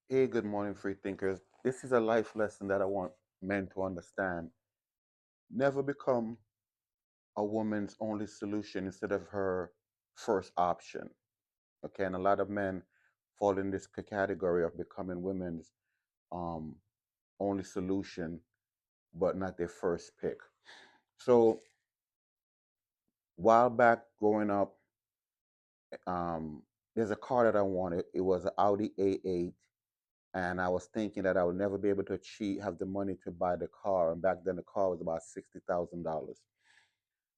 Hey, good morning, free thinkers. This is a life lesson that I want men to understand. Never become a woman's only solution instead of her first option. Okay, and a lot of men fall in this category of becoming women's um, only solution, but not their first pick. So, while back growing up, um, there's a car that I wanted. It was an Audi A8, and I was thinking that I would never be able to have the money to buy the car. And back then, the car was about $60,000.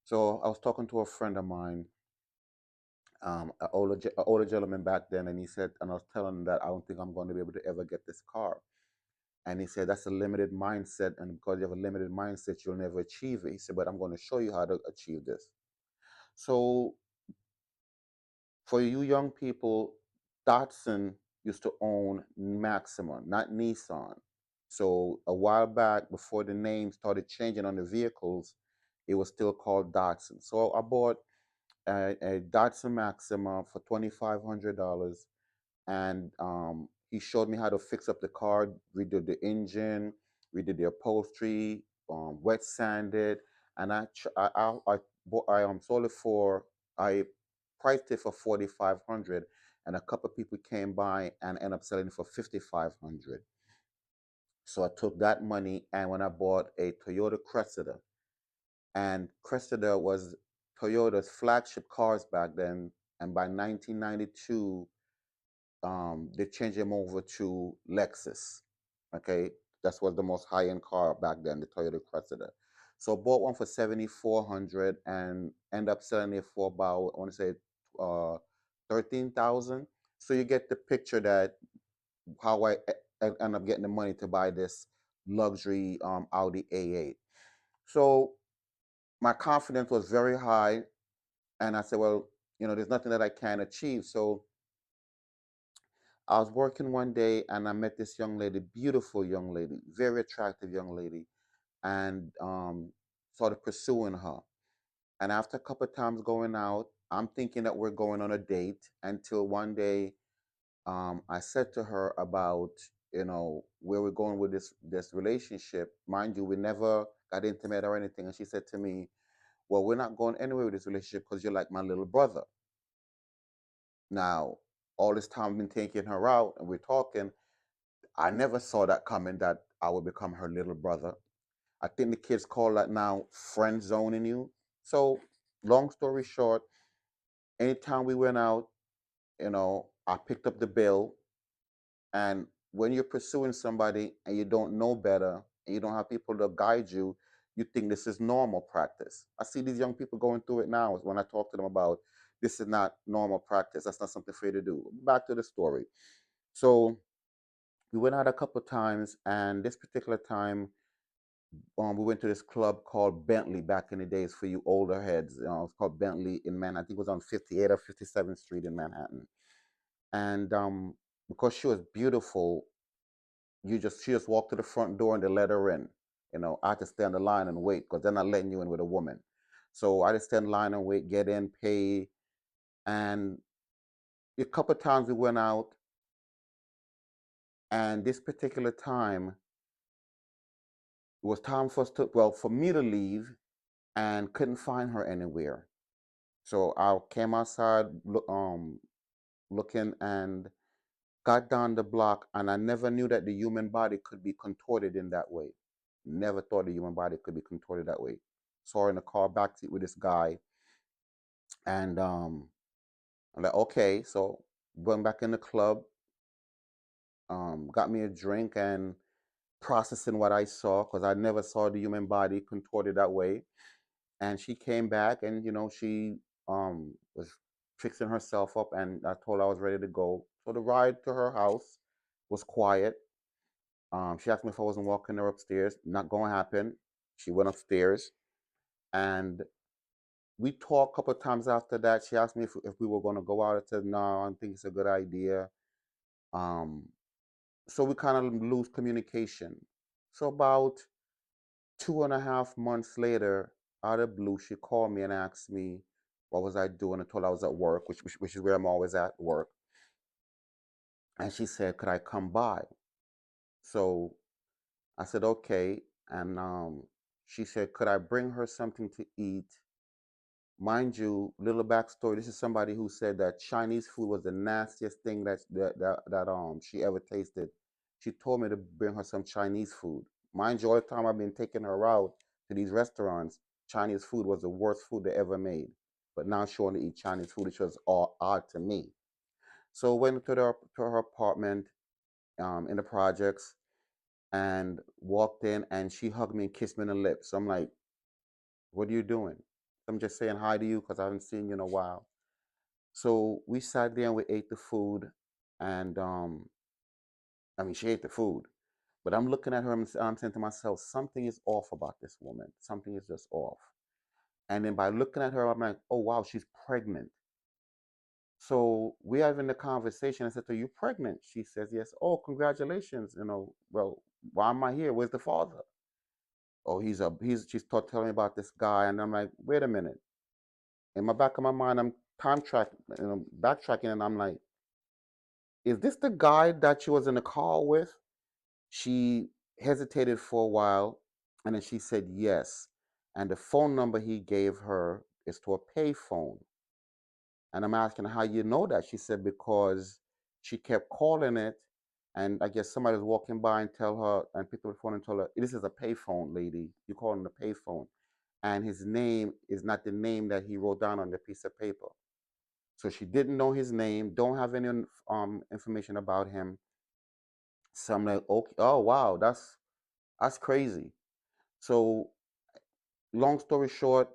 So I was talking to a friend of mine, an older gentleman back then, and he said, and I was telling him that I don't think I'm going to be able to ever get this car. And he said, that's a limited mindset, and because you have a limited mindset, you'll never achieve it. He said, but I'm going to show you how to achieve this. So for you young people, Datsun used to own Maxima, not Nissan. So a while back, before the name started changing on the vehicles, it was still called Datsun. So I bought a Datsun Maxima for $2,500, and he showed me how to fix up the car, redid the engine, redid the upholstery, wet sanded, and I sold it for I priced it for 4,500, and a couple of people came by and ended up selling it for 5,500. So I took that money and when I bought a Toyota Cressida, and Cressida was Toyota's flagship cars back then, and by 1992 they changed them over to Lexus. Okay, that was the most high end car back then, the Toyota Cressida. So I bought one for 7,400 and end up selling it for about I want to say 13,000. So you get the picture that how I end up getting the money to buy this luxury Audi A8. So my confidence was very high, and I said, well, there's nothing that I can't achieve. So I was working one day and I met this young lady, beautiful young lady, very attractive young lady, and started pursuing her. And after a couple of times going out, I'm thinking that we're going on a date until one day I said to her about, where we're going with this relationship. Mind you, we never got intimate or anything. And she said to me, well, we're not going anywhere with this relationship because you're like my little brother. Now, all this time I've been taking her out and we're talking. I never saw that coming that I would become her little brother. I think the kids call that now friend zoning you. So, long story short, anytime we went out, I picked up the bill. And when you're pursuing somebody and you don't know better and you don't have people to guide you, you think this is normal practice. I see these young people going through it now when I talk to them about this is not normal practice. That's not something for you to do. Back to the story. So, we went out a couple of times, and this particular time, we went to this club called Bentley back in the days for you older heads. It's called Bentley in Manhattan. I think it was on 58 or 57th Street in Manhattan. And because she was beautiful, she just walked to the front door and they let her in. I had to stand in the line and wait because they're not letting you in with a woman. So I just stand in line and wait, get in, pay. And a couple of times we went out, and this particular time, it was time for us to, well, for me to leave and couldn't find her anywhere. So I came outside looking and got down the block, and I never knew that the human body could be contorted in that way. Never thought the human body could be contorted that way. Saw her in the car backseat with this guy, and I'm like, okay. So went back in the club, got me a drink, and processing what I saw because I never saw the human body contorted that way. And she came back, and she was fixing herself up, and I told her I was ready to go. So the ride to her house was quiet. She asked me if I wasn't walking her upstairs. Not gonna happen. She went upstairs, and we talked a couple of times after that. She asked me if we were gonna go out. I said no, I don't think it's a good idea. um so we kind of lose communication. So about 2.5 months later, out of blue, she called me and asked me what was I doing. I told her I was at work, which is where I'm always at work. And she said, could I come by? So I said, okay. And she said, could I bring her something to eat? Mind you, little backstory. This is somebody who said that Chinese food was the nastiest thing that she ever tasted. She told me to bring her some Chinese food. Mind you, all the time I've been taking her out to these restaurants, Chinese food was the worst food they ever made. But now she wanted to eat Chinese food, which was all odd to me. So went to her apartment in the projects and walked in, and she hugged me and kissed me on the lips. So I'm like, what are you doing? I'm just saying hi to you because I haven't seen you in a while. So we sat there and we ate the food, and I mean, she ate the food, but I'm looking at her and I'm saying to myself, something is off about this woman. Something is just off. And then by looking at her, I'm like, oh wow, she's pregnant. So we having the conversation. I said to her, you pregnant? She says, yes. Oh, congratulations. Well, why am I here? Where's the father? Oh, she's telling me about this guy, and I'm like, wait a minute. In my back of my mind, I'm backtracking, and I'm like, is this the guy that she was in the car with? She hesitated for a while, and then she said yes. And the phone number he gave her is to a payphone. And I'm asking how you know that. She said because she kept calling it, and I guess somebody was walking by and tell her and picked up the phone and told her, "This is a payphone, lady. You calling the payphone." And his name is not the name that he wrote down on the piece of paper. So she didn't know his name, don't have any information about him. So I'm like, okay, oh wow, that's crazy. So long story short,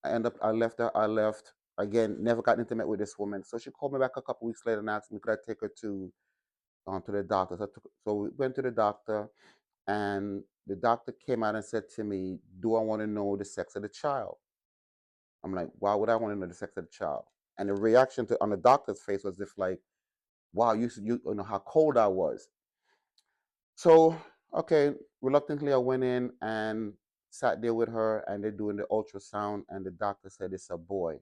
I left again, never got intimate with this woman. So she called me back a couple weeks later and asked me could I take her to the doctor. So we went to the doctor, and the doctor came out and said to me, do I want to know the sex of the child? I'm like, why would I want to know the sex of the child? And the reaction on the doctor's face was if like, wow, you know how cold I was. So, okay, reluctantly, I went in and sat there with her, and they're doing the ultrasound, and the doctor said it's a boy.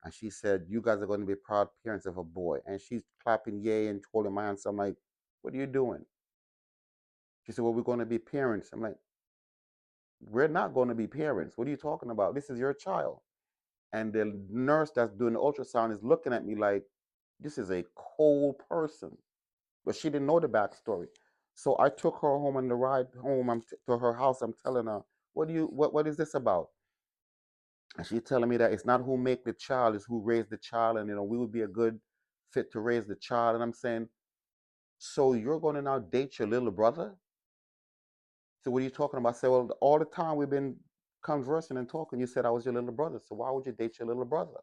And she said, you guys are going to be proud parents of a boy. And she's clapping yay and holding my hand. So I'm like, what are you doing? She said, well, we're going to be parents. I'm like, we're not going to be parents. What are you talking about? This is your child. And the nurse that's doing the ultrasound is looking at me like, this is a cold person. But she didn't know the backstory. So I took her home on the ride home to her house. I'm telling her, what is this about? And she's telling me that it's not who make the child, it's who raised the child, and we would be a good fit to raise the child. And I'm saying, so you're going to now date your little brother? So what are you talking about? I said, well, all the time we've been conversing and talking, you said I was your little brother. So why would you date your little brother?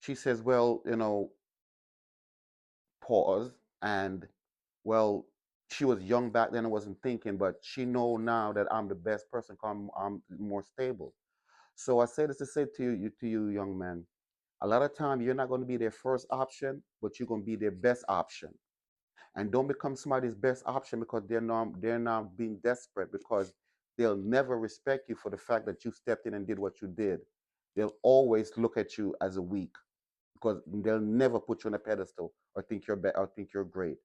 She says, well, pause, and well, she was young back then and wasn't thinking, but she know now that I'm the best person 'cause I'm more stable. So I say this to say to you, young man, a lot of time you're not going to be their first option, but you're going to be their best option. And don't become somebody's best option because they're now being desperate, because they'll never respect you for the fact that you stepped in and did what you did. They'll always look at you as a weak, because they'll never put you on a pedestal or think you're better or think you're great.